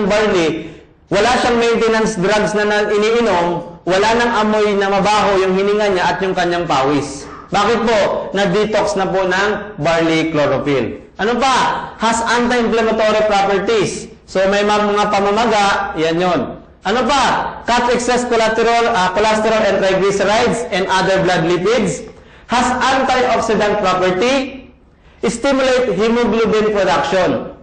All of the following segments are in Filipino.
barley, wala siyang maintenance drugs na iniinom, wala nang amoy na mabaho yung hininga niya at yung kanyang pawis. Bakit po? Na-detox na po ng barley chlorophyll. Ano pa? Has anti-inflammatory properties. So may mga pamamaga, yan yon. Ano pa? Cut excess cholesterol and triglycerides and other blood lipids. Has antioxidant property. Stimulate hemoglobin production.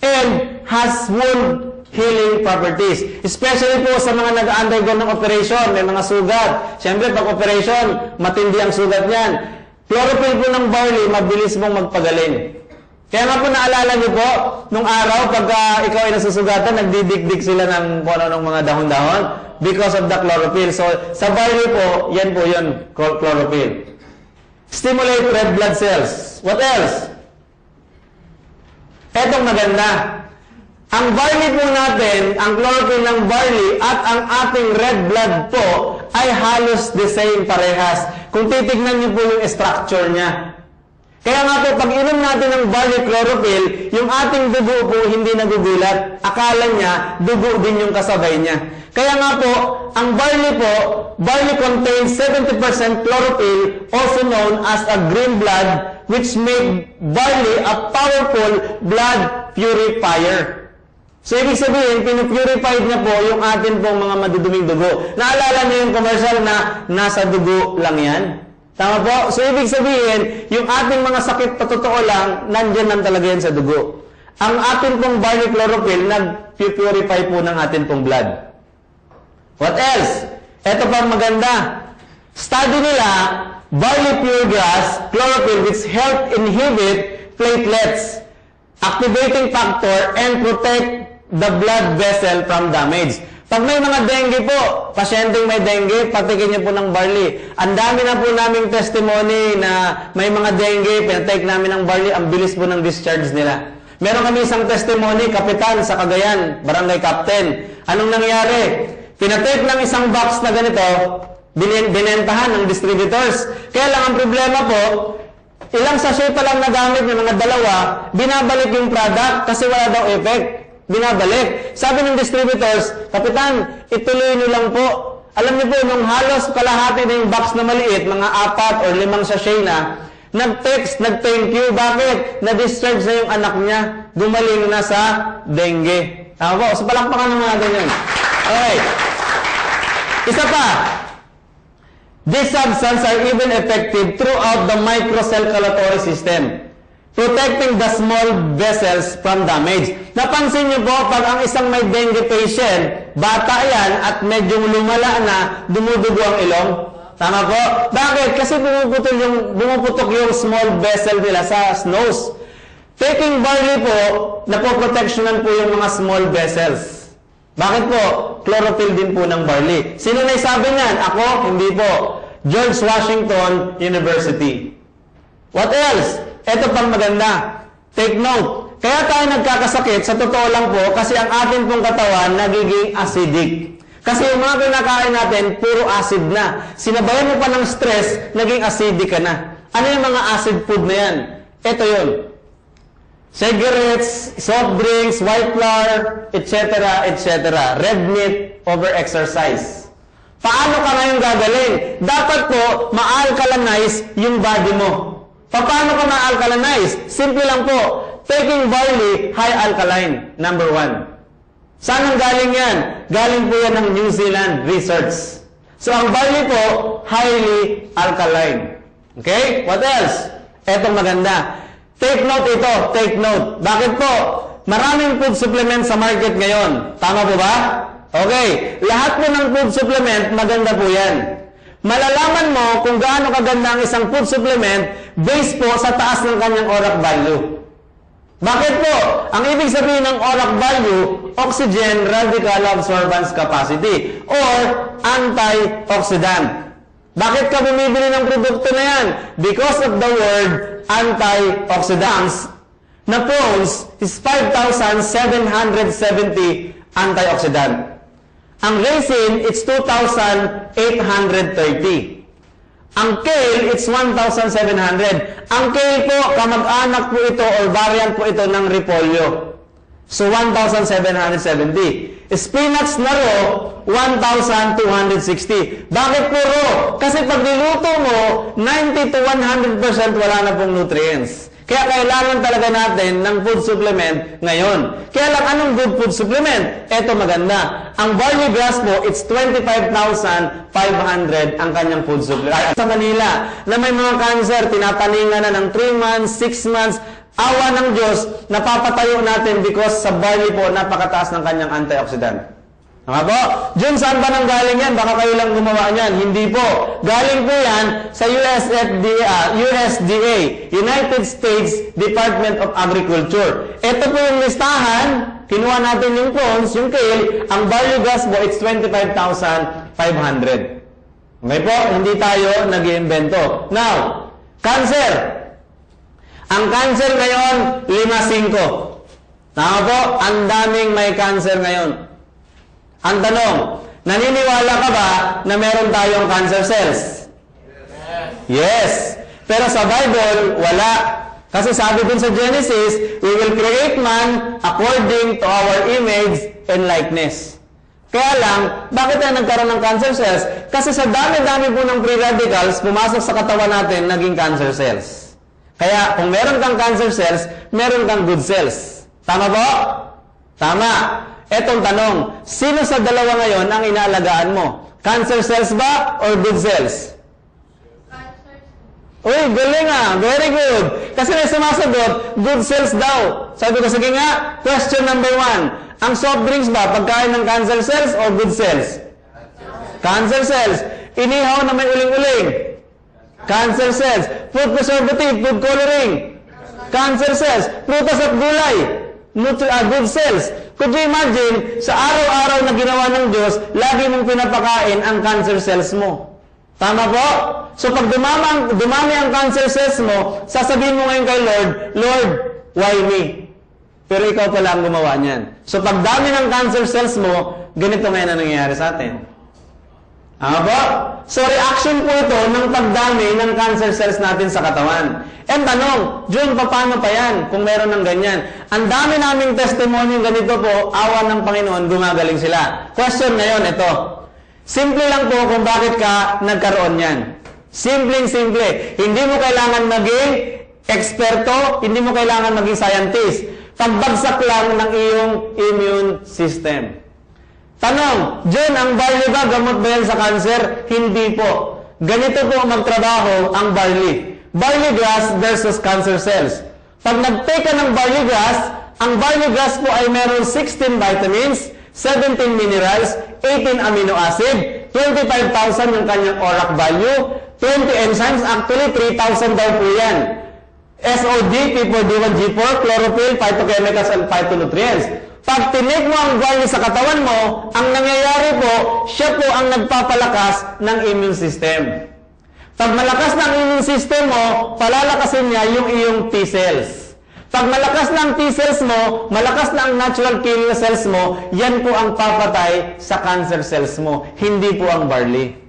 And has wound healing properties. Especially po sa mga nag-undergo ng operation, may mga sugat. Siyempre, pag operation, matindi ang sugat niyan. Chlorophyll po ng barley, mabilis mong magpagaling. Kaya nga po naalala niyo po, nung araw, pagka ikaw ay nasusugatan, nagdidikdik sila ng ng mga dahon-dahon because of the chlorophyll. So, sa barley po, yan po yun, chlorophyll. Stimulate red blood cells. What else? Etong maganda. Ang barley po natin, ang chlorophyll ng barley at ang ating red blood po ay halos the same parehas. Kung titignan niyo po yung structure niya. Kaya nga po, pag inom natin ng barley chlorophyll, yung ating dugo po hindi nagugulat. Akala niya, dugo din yung kasabay niya. Kaya nga po, ang barley contains 70% chlorophyll, also known as a green blood, which make barley a powerful blood purifier. So, ibig sabihin, pinupurified na po yung atin pong mga maduduming dugo. Naalala niyo yung commercial na nasa dugo lang yan? Tama po? So, ibig sabihin, yung ating mga sakit pa totoo lang, nandyan lang talaga yan sa dugo. Ang atin pong barley chlorophyll, nag-purify po ng atin pong blood. What else? Ito pa maganda. Study nila, barley pure grass, chlorophyll, which help inhibit platelets, activating factor, and protect the blood vessel from damage. Pag may mga dengue po, pasyenteng may dengue, patikin niyo po ng barley. Ang dami na po naming testimony na may mga dengue, pinatake namin ng barley, ang bilis po ng discharge nila. Meron kami isang testimony, kapitan sa Cagayan, barangay captain. Anong nangyari? Pinatake ng isang box na ganito, binentahan ng distributors. Kaya lang ang problema po, ilang sachet pa lang nagamit ng mga dalawa, binabalik yung product kasi wala daw effect. Binabalik. Sabi ng distributors, kapitan, ituloy nyo lang po. Alam niyo po, nung halos kalahati na yung box na maliit, mga 4 or 5 sachet na, nag-text, nag-thank you. Bakit? Na-discharge na yung anak niya. Gumaling na sa dengue. Tama po? So, palakpakan ng mga ganyan. Okay. Isa pa. These substances are even effective throughout the microcirculatory system, protecting the small vessels from damage. Napansin niyo po, pag ang isang may dengue patient, bata yan at medyo lumala na, dumudugo ang ilong. Tama po? Bakit? Kasi bumuputok yung small vessel nila sa nose. Taking barley po, napoproteksyonan po yung mga small vessels. Bakit po? Chlorophyll din po ng barley. Sino na sabi niyan? Ako? Hindi po. George Washington University. What else? Ito pang maganda. Take note. Kaya tayo nagkakasakit, sa totoo lang po, kasi ang ating pong katawan nagiging acidic. Kasi yung mga kinakain natin, puro acid na. Sinabayan mo pa ng stress, naging acidic ka na. Ano yung mga acid food na yan? Ito yun. Cigarettes, soft drinks, white flour, etc., etc. Red meat, over-exercise. Paano ka ngayon gagaling? Dapat po, ma-alkalinize yung body mo. Paano ka ma-alkalinize? Simple lang po. Taking barley, high alkaline, number 1. Saan ang galing yan? Galing po yan ng New Zealand research. So, ang barley po, highly alkaline. Okay? What else? Etong maganda. Take note ito. Take note. Bakit po? Maraming food supplement sa market ngayon. Tama po ba? Okay. Lahat po ng food supplement, maganda po yan. Malalaman mo kung gaano kaganda ang isang food supplement based po sa taas ng kanyang ORAC value. Bakit po? Ang ibig sabihin ng ORAC value, oxygen radical absorbance capacity or antioxidant. Bakit ka bumibili ng produkto na yan? Because of the word antioxidants na Pond's is 5,770 antioxidant. Ang raisin, it's 2,830. Ang kale, it's 1,700. Ang kale po, kamag-anak po ito or variant po ito ng repolyo. So, 1,770. Spinach na raw, 1,260. Bakit po raw? Kasi pag niluto mo, 90 to 100% wala na pong nutrients. Kaya kailangan talaga natin ng food supplement ngayon. Kaya lang, anong good food supplement? Ito maganda. Ang barley grass po, it's 25,500 ang kanyang food supplement. Sa Manila, na may mga cancer, tinataningan na ng 3 months, 6 months, awa ng Diyos, napapatayo natin because sa barley po, napakataas ng kanyang antioxidant. Tama po? Diyan saan ba nang galing yan? Baka kayo lang gumawa niyan. Hindi po. Galing po yan sa USDA, United States Department of Agriculture. Ito po yung listahan. Kinuha natin yung pounds, yung kale. Ang barley grass po, it's 25,500. Okay po? Hindi tayo nag-iimbento. Now, cancer. Ang cancer ngayon, 5-5. Tama po? Ang daming may cancer ngayon. Ang tanong, naniniwala ka ba na meron tayong cancer cells? Yes. Pero sa Bible, wala. Kasi sabi dun sa Genesis, we will create man according to our image and likeness. Kaya lang, bakit tayo nagkaroon ng cancer cells? Kasi sa dami-dami po ng free radicals, pumasok sa katawan natin, naging cancer cells. Kaya kung meron kang cancer cells, meron kang good cells. Tama po? Tama. Etong tanong, sino sa dalawa ngayon ang inaalagaan mo? Cancer cells ba or good cells? Uy, galing ah. Very good. Kasi may sumasagot, good cells daw. Sabi ko, sige nga, question number 1. Ang soft drinks ba, pagkain ng cancer cells or good cells? Cancer cells. Inihaw na may uling-uling? Cancer cells. Food preservative, food coloring? Cancer cells. Prutas at gulay? Good cells. Could you imagine, sa araw-araw na ginawa ng Diyos, lagi mong pinapakain ang cancer cells mo. Tama po? So pag dumami ang cancer cells mo, sasabihin mo ngayon kay Lord, Lord, why me? Pero ikaw pala ang gumawa niyan. So pag dami ng cancer cells mo, ganito ngayon ang nangyayari sa atin. Tama po? So reaction po ito ng pagdami ng cancer cells natin sa katawan. And tanong, Jun, paano pa yan kung meron ng ganyan? Ang dami naming testimony ganito po, awa ng Panginoon, gumagaling sila. Question ngayon, ito. Simple lang po kung bakit ka nagkaroon yan. Simpleng-simple. Hindi mo kailangan maging eksperto, hindi mo kailangan maging scientist. Pagbagsak lang ng iyong immune system. Tanong, Jun, ang barley ba, gamot ba yan sa cancer? Hindi po. Ganito po magtrabaho ang barley. Barley grass versus cancer cells. Pag nag-take ka ng barley grass, ang barley grass po ay meron 16 vitamins, 17 minerals, 18 amino acid, 25,000 yung kanyang ORAC value, 20 enzymes, actually 3,000 daw po yan. SOD, P4D1, G4, chlorophyll, phytochemicals, and phytonutrients. Pag tinake mo ang barley sa katawan mo, ang nangyayari po, siya po ang nagpapalakas ng immune system. Pag malakas na ang immune system mo, palalakasin niya yung iyong T-cells. Pag malakas na ang T-cells mo, malakas na ang natural killer cells mo, yan po ang papatay sa cancer cells mo, hindi po ang barley.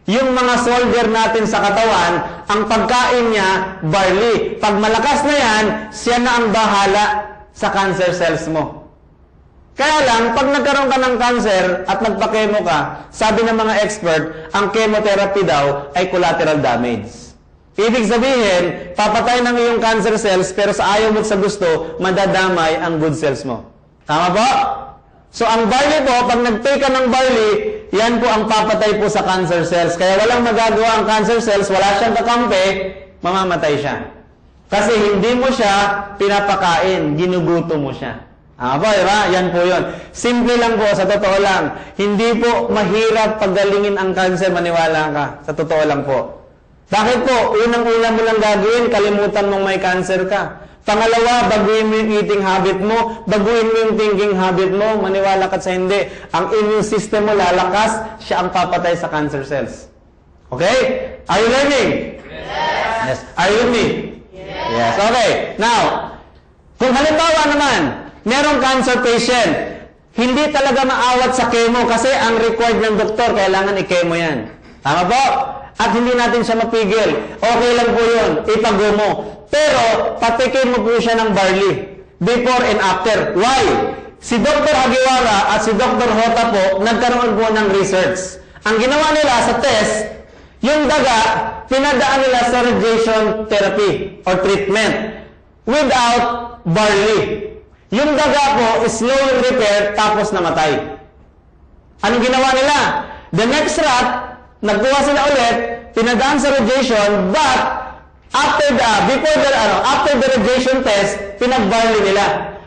Yung mga soldier natin sa katawan, ang pagkain niya, barley. Pag malakas na yan, siya na ang bahala sa cancer cells mo. Kaya lang, pag nagkaroon ka ng cancer at nagpa-chemo ka, sabi ng mga expert, ang chemotherapy daw ay collateral damage. Ibig sabihin, papatay ng iyong cancer cells, pero sa ayaw mo sa gusto, madadamay ang good cells mo. Tama po? So, ang barley po, pag nag-take ka ng barley, yan po ang papatay po sa cancer cells. Kaya walang magagawa ang cancer cells, wala siyang kakampi, mamamatay siya. Kasi hindi mo siya pinapakain, ginuguto mo siya. Po, diba? Yan po yun. Simple lang po, sa totoo lang. Hindi po mahirap paggalingin ang cancer, maniwala ka. Sa totoo lang po. Bakit po? Unang-una mo lang gagawin, kalimutan mong may cancer ka. Pangalawa, baguhin mo yung eating habit mo, baguhin mo yung thinking habit mo, maniwala ka sa hindi. Ang immune system mo lalakas, siya ang papatay sa cancer cells. Okay? Are you learning? Yes. Are you with me? Yes. Okay. Now, kung halimbawa naman, merong cancer patient, hindi talaga maawat sa chemo kasi ang required ng doktor, kailangan i-chemo yan. Tama po? At hindi natin siya mapigil. Okay lang po yun, ipago mo. Pero, patikin mo po siya ng barley. before and after. Why? Si Dr. Hagiwara at si Dr. Hota po, nagkaroon po ng research. Ang ginawa nila sa test, yung daga, pinadaan nila sa radiation therapy or treatment without barley. Yung daga po is slowly repaired tapos namatay. Anong ginawa nila? The next rat, nagkuha sila ulit, pinadaan sa radiation, but after the radiation test, pinag-barley nila.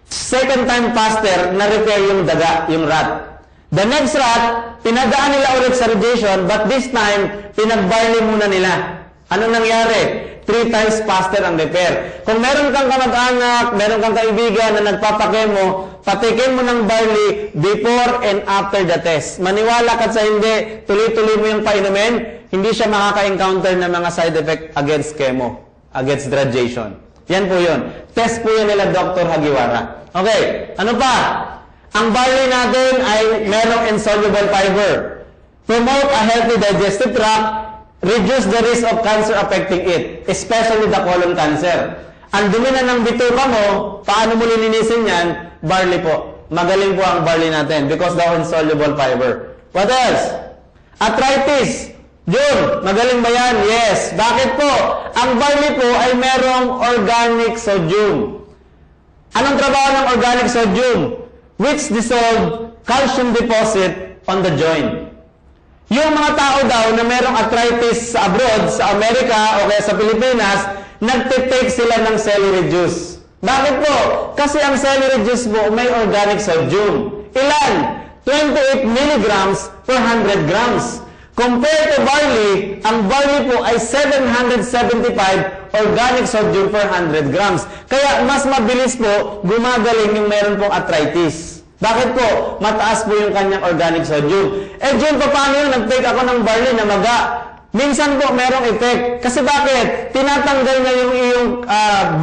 Second time faster, na-repair yung daga, yung rat. The next rat, pinadaan nila ulit sa radiation, but this time, pinag-barley muna nila. Anong nangyari? 3 times faster ang repair. Kung meron kang kamag-anak, meron kang kaibigan na nagpapakemo, patikin mo ng barley before and after the test. Maniwala ka sa hindi, tuloy-tuloy mo yung painumin, hindi siya makaka-encounter ng mga side effect against chemo, against radiation. Yan po yun. Test po yun nila Dr. Hagiwara. Okay, ano pa? Ang barley natin ay merong insoluble fiber. Promote a healthy digestive tract, reduce the risk of cancer affecting it, especially the colon cancer. Ang dumi na ng bituka mo, paano mo lilinisin yan? Barley po. Magaling po ang barley natin because the insoluble fiber. What else? Arthritis. June, magaling ba yan? Yes. Bakit po? Ang barley po ay merong organic sodium. Anong trabaho ng organic sodium? Which dissolve calcium deposit on the joint. Yung mga tao daw na merong arthritis sa abroad, sa Amerika o kaya sa Pilipinas, nagtitake sila ng celery juice. Bakit po? Kasi ang celery juice po may organic sodium. Ilan? 28 milligrams per 100 grams. Compared to barley, ang barley po ay 775 organic sodium per 100 grams. Kaya mas mabilis po gumagaling yung meron pong arthritis. Bakit po? Mataas po yung kanyang organic sodium. Eh, Jun, paano yun? Nag-take ako ng barley na maga. Minsan po, merong effect. Kasi bakit? Tinatanggal na yung iyong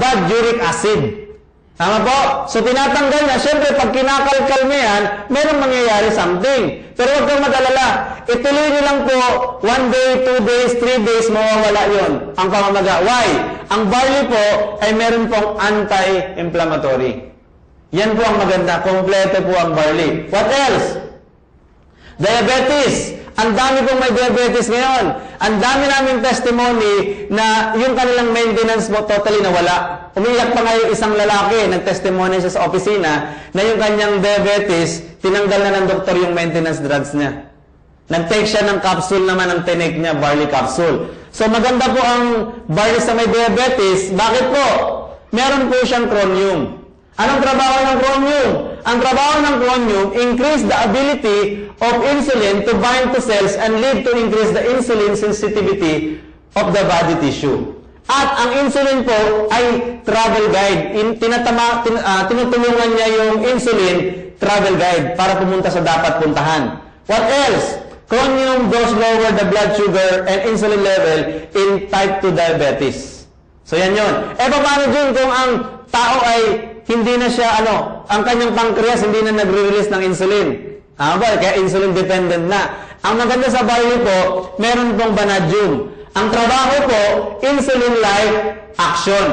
bad uric acid. Tama po? So, tinatanggal na. Siyempre, pag kinakalkal mo yan, merong mangyayari something. Pero huwag kang mag-alala. Ituloy nyo lang po, 1 day, 2 days, 3 days, mawawala yon ang pamamaga. Why? Ang barley po ay meron pong anti-inflammatory. Yan po ang maganda. Kompleto po ang barley. What else? Diabetes. Ang dami pong may diabetes ngayon. Ang dami naming testimony na yung kanilang maintenance mo totally nawala. Umiyak pa nga yung isang lalaki, nag-testimony siya sa opisina na yung kanyang diabetes, tinanggal na ng doktor yung maintenance drugs niya. Nag-take siya ng capsule naman ang tinik niya, barley capsule. So maganda po ang barley sa may diabetes. Bakit po? Meron po siyang chromium. Anong trabaho ng chromium? Ang trabaho ng chromium, increase the ability of insulin to bind to cells and lead to increase the insulin sensitivity of the body tissue. At ang insulin po ay travel guide. Tinutulungan niya yung insulin travel guide para pumunta sa dapat puntahan. What else? Chromium does lower the blood sugar and insulin level in type 2 diabetes. So yan yun. Eh paano dun kung ang tao ay hindi na siya, ang kanyang pancreas hindi na nagre-release ng insulin. Kaya insulin dependent na. Ang maganda sa barley po, meron pong vanadium. Ang trabaho po, insulin-like action.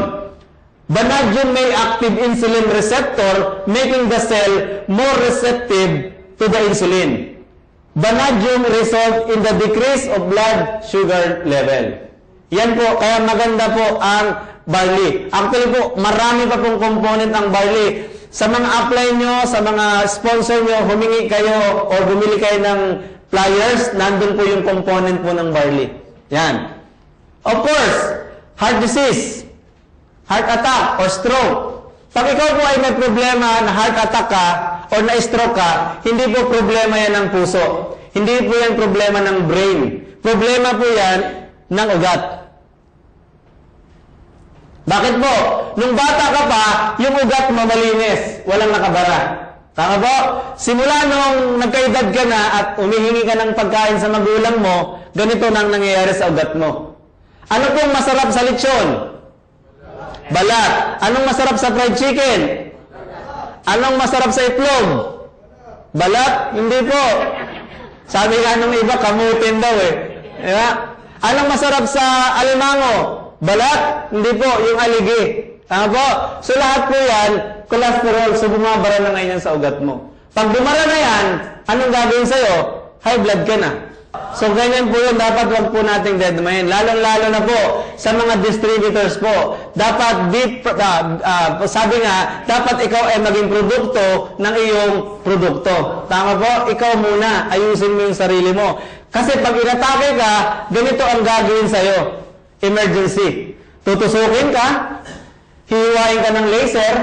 Vanadium may active insulin receptor, making the cell more receptive to the insulin. Vanadium result in the decrease of blood sugar level. Yan po, kaya maganda po ang barley. Actually po, marami pa pong component ang barley. Sa mga apply nyo, sa mga sponsor nyo, humingi kayo o bumili kayo ng flyers, nandun po yung component po ng barley. Yan. Of course, heart disease, heart attack or stroke. Pag ikaw po ay may problema na heart attack ka o na-stroke ka, hindi po problema yan ng puso. Hindi po yan problema ng brain. Problema po yan ng ugat. Bakit po? Nung bata ka pa, yung ugat mo malinis, walang nakabara. Tama po? Simula nung nagkaedad ka na at umihingi ka ng pagkain sa magulang mo, ganito nang nangyayari sa ugat mo. Ano pong masarap sa lechon? Balat. Anong masarap sa fried chicken? Anong masarap sa itlog? Balat? Hindi po. Sabi nga nung iba, kamutin daw eh. Diba? Anong masarap sa alimango? Balat? Hindi po, yung aligi. Tama po? So lahat po yan, cholesterol, so bumabara na ngayon yan sa ugat mo. Pag bumara na yan, anong gagawin sa'yo? High blood ka na. So ganyan po yun, dapat wag po nating dedmahin. Lalong-lalo na po sa mga distributors po. Dapat, sabi nga, dapat ikaw ay maging produkto ng iyong produkto. Tama po? Ikaw muna, ayusin mo yung sarili mo. Kasi pag inatake ka, ganito ang gagawin sa'yo. Emergency. Tutusukin ka, hihiwain ka ng laser,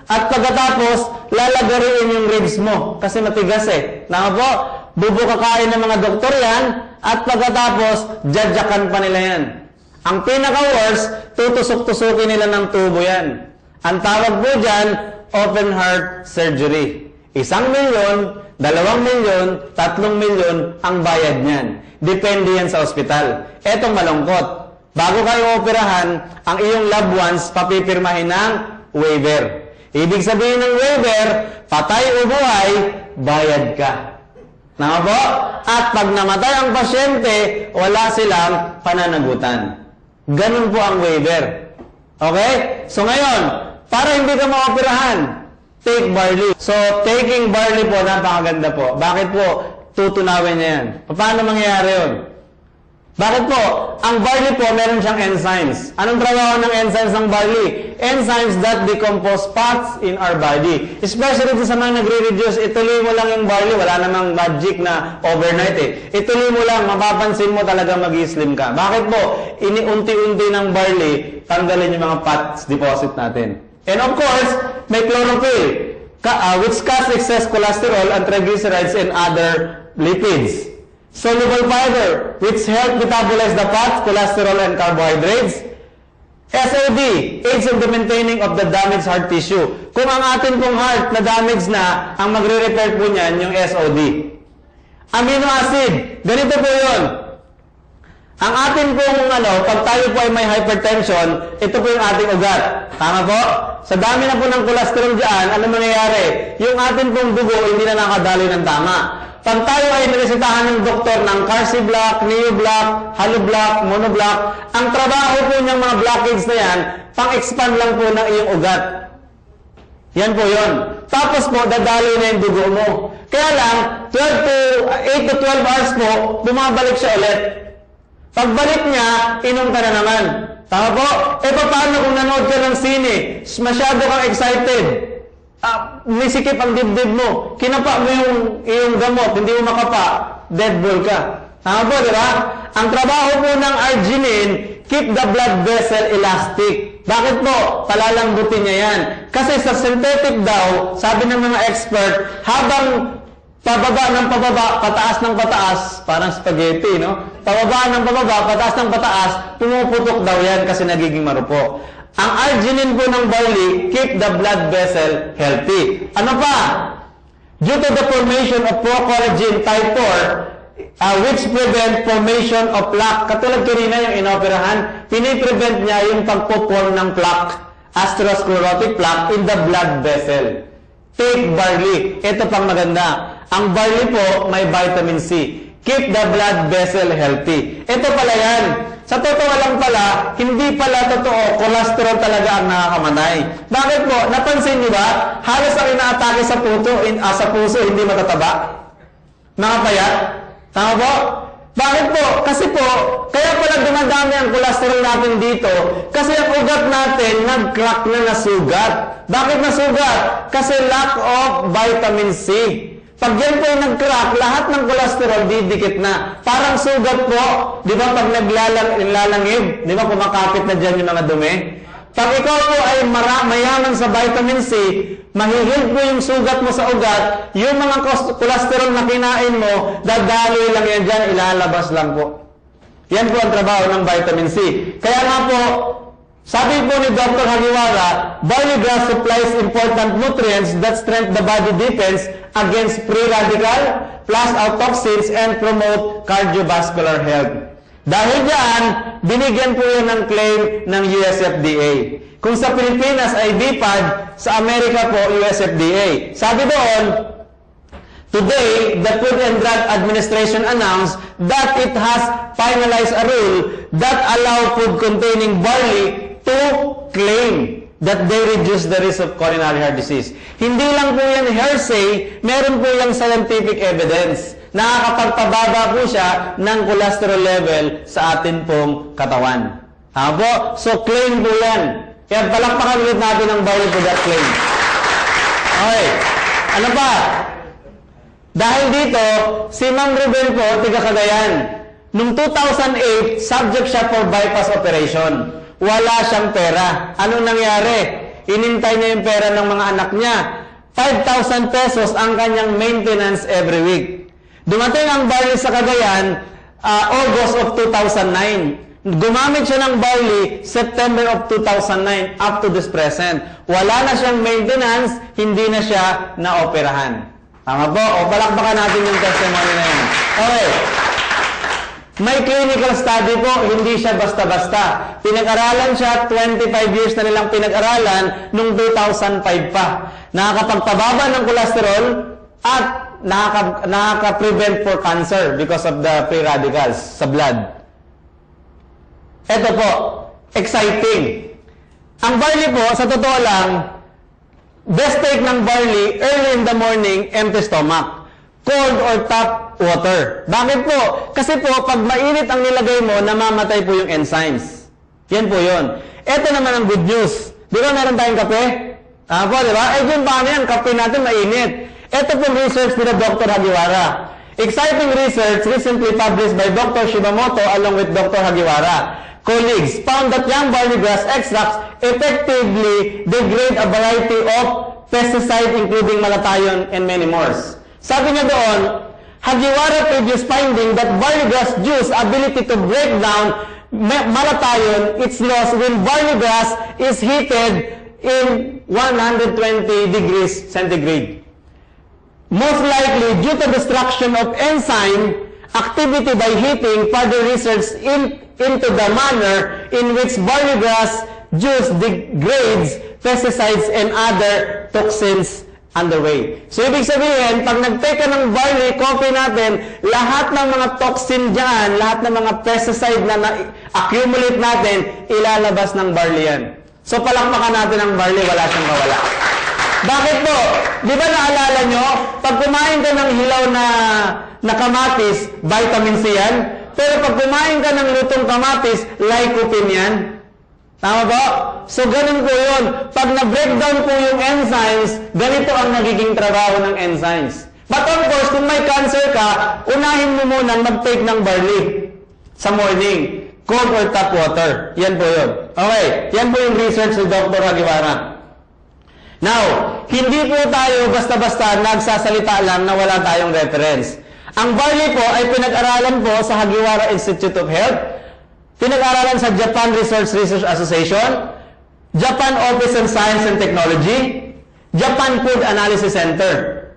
at pagkatapos, lalagarin yung ribs mo. Kasi matigas eh. Tama po? Bubukakain ng mga doktor yan, at pagkatapos, jadjakan pa nila yan. Ang pinaka-worst, tutusok-tusukin nila ng tubo yan. Ang tawag po dyan, open heart surgery. 1 milyon, 2 milyon, 3 milyon ang bayad niyan. Depende yan sa ospital. Etong malungkot. Bago kayo operahan, ang iyong loved ones papipirmahin ng waiver. Ibig sabihin ng waiver, patay o buhay, bayad ka. Tama po? At pag namatay ang pasyente, wala silang pananagutan. Ganun po ang waiver. Okay? So ngayon, para hindi ka maoperahan, take barley. So, taking barley po, napakaganda po. Bakit po? Tutunawin niya yan. Paano mangyayari yun? Bakit po? Ang barley po, meron siyang enzymes. Anong trabaho ng enzymes ng barley? Enzymes that decompose fats in our body. Especially sa mga nagre-reduce, ituloy mo lang yung barley. Wala namang magic na overnight eh. Ituloy mo lang, mapapansin mo talaga mag-slim ka. Bakit po? Iniunti-unti ng barley, tanggalin yung mga fats deposit natin. And of course, may chlorophyll, which causes excess cholesterol and triglycerides and other lipids. Soluble fiber, which help metabolize the fats, cholesterol, and carbohydrates. SOD, aids in the maintaining of the damaged heart tissue. Kung ang atin pong heart na damaged na, ang magre-repair po niyan yung SOD. Amino acid, ganito po yun. Ang atin pong, pag tayo po ay may hypertension, ito po yung ating ugat. Tama po? Sa dami na po ng cholesterol dyan, ano mangyayari? Yung atin pong dugo, hindi na nakadali ng tama. Pag tayo ay niresetahan ng doktor ng Carci block, Neo block, Halo block, Mono block, ang trabaho po niyang mga blockage na yan, pang-expand lang po ng iyong ugat. Yan po yun. Tapos po, dadaloy na yung dugo mo. Kaya lang, 8 to 12 hours po, bumabalik siya ulit. Pagbalik niya, inom ka na naman. Tama po? E paano kung nanood ka ng sine? Masyado kang excited. May sikip ang dibdib mo. Kinapa mo yung iyong gamot, hindi mo makapa, dead ball ka. Tama po, di ba? Ang trabaho po ng arginine, keep the blood vessel elastic. Bakit po? Palalambutin niya yan. Kasi sa synthetic daw, sabi ng mga expert, habang pababa ng pababa, pataas ng pataas, parang spaghetti, no? Pababa ng pababa, pataas ng pataas, pumuputok daw yan kasi nagiging marupok. Ang arginine po ng barley, keep the blood vessel healthy. Ano pa? Due to the formation of pro-collagen type 4, which prevent formation of plaque. Katulad kanina yung inoperahan, piniprevent niya yung pagpo-form ng plaque, atherosclerotic plaque in the blood vessel. Take barley. Ito pang maganda. Ang barley po, may vitamin C. Keep the blood vessel healthy. Ito pala yan. Sa totoo lang pala, hindi pala totoo, cholesterol talaga ang nakakamatay. Bakit po? Napansin niyo ba? Halos ang inaatake sa puso, hindi matataba. Mga payat. Tama po? Bakit po? Kasi po, kaya pala dumadami ang cholesterol natin dito, kasi ang ugat natin, nag-crack na nasugat. Bakit nasugat? Kasi lack of vitamin C. Pag yan po yung nag-crack, lahat ng cholesterol didikit na. Parang sugat po, di ba pag naglalangib, di ba kumakapit na dyan yung mga dumi? Pag ikaw po ay mayaman sa vitamin C, mahihil po yung sugat mo sa ugat, yung mga cholesterol na kinain mo, dadaloy lang yan dyan, ilalabas lang po. Yan po ang trabaho ng vitamin C. Kaya nga po, sabi po ni Dr. Hagiwara, barley grass supplies important nutrients that strengthen the body defense against free radical, flush out toxins, and promote cardiovascular health. Dahil diyan, binigyan po yan ng claim ng USFDA. Kung sa Pilipinas ay BPAD, sa Amerika po USFDA. Sabi doon, today, the Food and Drug Administration announced that it has finalized a rule that allow food containing barley to claim that they reduce the risk of coronary heart disease. Hindi lang po yan hearsay, meron po yung scientific evidence. Nakakapagpababa po siya ng cholesterol level sa atin pong katawan. Po? So, claim po yan. Kaya palakpakan ulit natin ang barley for that claim. Okay. Ano pa? Dahil dito, si Ma'am Ruben po, tiga Cagayan. Noong 2008, subject siya for bypass operation. Wala siyang pera. Anong nangyari? Inintay niya yung pera ng mga anak niya. 5,000 pesos ang kanyang maintenance every week. Dumating ang barley sa Cagayan, August of 2009. Gumamit siya ng barley September of 2009 up to this present. Wala na siyang maintenance, hindi na siya naoperahan. Tama po? O palakpakan natin yung testimony na yan. Okay. May clinical study po, hindi siya basta-basta. Pinag-aralan siya, 25 years na nilang pinag-aralan, nung 2005 pa. Nakakapagpababa ng cholesterol at nakaka-prevent for cancer because of the free radicals sa blood. Ito po, exciting. Ang barley po, sa totoo lang, best take ng barley early in the morning, empty stomach. Cold or tap water. Bakit po? Kasi po, pag mainit ang nilagay mo, namamatay po yung enzymes. Yan po yun. Ito naman ang good news. Di ba meron tayong kape? Po, di ba? Yun paano yan? Kape natin mainit. Ito po research nila Dr. Hagiwara. Exciting research recently published by Dr. Shimamoto along with Dr. Hagiwara. Colleagues found that young barley grass extracts effectively degrade a variety of pesticides including malathion and many more. Sabi niya doon, Hagiwara previous finding that barley grass juice ability to break down malathion, its loss when barley grass is heated in 120 degrees centigrade. Most likely due to destruction of enzyme activity by heating, further research into the manner in which barley grass juice degrades pesticides and other toxins underway. So, ibig sabihin, pag nag-take ka ng barley, coffee natin, lahat ng mga toxin dyan, lahat ng mga pesticide na na-accumulate natin, ilalabas ng barley yan. So, palakpakan natin ang barley, wala siyang mawala. Bakit po? Di ba naalala nyo, pag kumain ka ng hilaw na kamatis, vitamin C yan. Pero pag kumain ka ng lutong kamatis, lycopene yan. Tama ba? So, ganun po yun. Pag na-breakdown po yung enzymes, ganito ang nagiging trabaho ng enzymes. But of course, kung may cancer ka, unahin mo munang mag-take ng barley sa morning. Cold or tap water. Yan po yun. Okay. Yan po yung research ni Dr. Hagiwara. Now, hindi po tayo basta-basta nagsasalita lang na wala tayong reference. Ang barley po ay pinag-aralan po sa Hagiwara Institute of Health, pinag-aralan sa Japan Research Association, Japan Office of Science and Technology, Japan Food Analysis Center.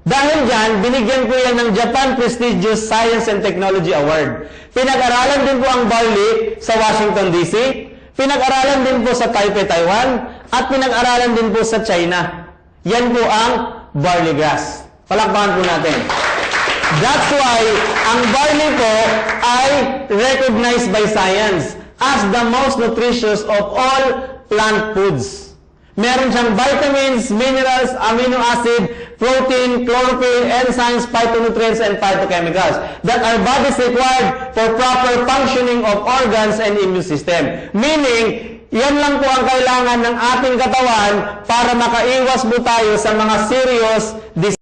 Dahil dyan, binigyan po yan ng Japan Prestigious Science and Technology Award. Pinag-aralan din po ang barley sa Washington, D.C., pinag-aralan din po sa Taipei, Taiwan, at pinag-aralan din po sa China. Yan po ang barley grass. Palakpakan po natin. That's why ang barley po ay recognized by science as the most nutritious of all plant foods. Meron siyang vitamins, minerals, amino acid, protein, chlorophyll, enzymes, phytonutrients, and phytochemicals that our bodies required for proper functioning of organs and immune system. Meaning, yan lang po ang kailangan ng ating katawan para makaiwas po tayo sa mga serious diseases.